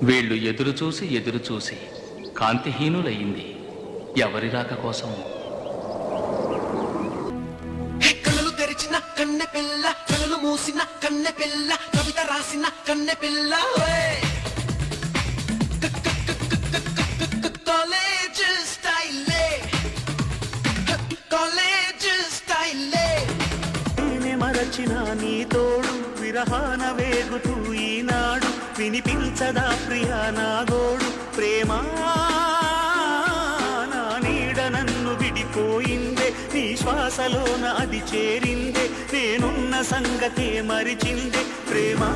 వీళ్ళు ఎదురు చూసి కాంతిహీనులయ్యింది ఎవరి రాక కోసం. కళ్ళు తెరిచిన కన్నె పిల్ల, కళ్ళు మూసిన కన్నె పిల్ల, కవిత రాసిన కన్నె పిల్ల. కాలేజ్ స్టైలే, కాలేజ్ స్టైలే. నేనే మరచిన నీ తోడు విరహాన వేగుతూ ఈనాడు వినిపించదా ప్రియా నా గోడు. ప్రేమా నా నీడ నన్ను విడిపోయిందే, నీ శ్వాసలోన అది చేరిందే, నేనున్న సంగతే మరిచిందే. ప్రేమా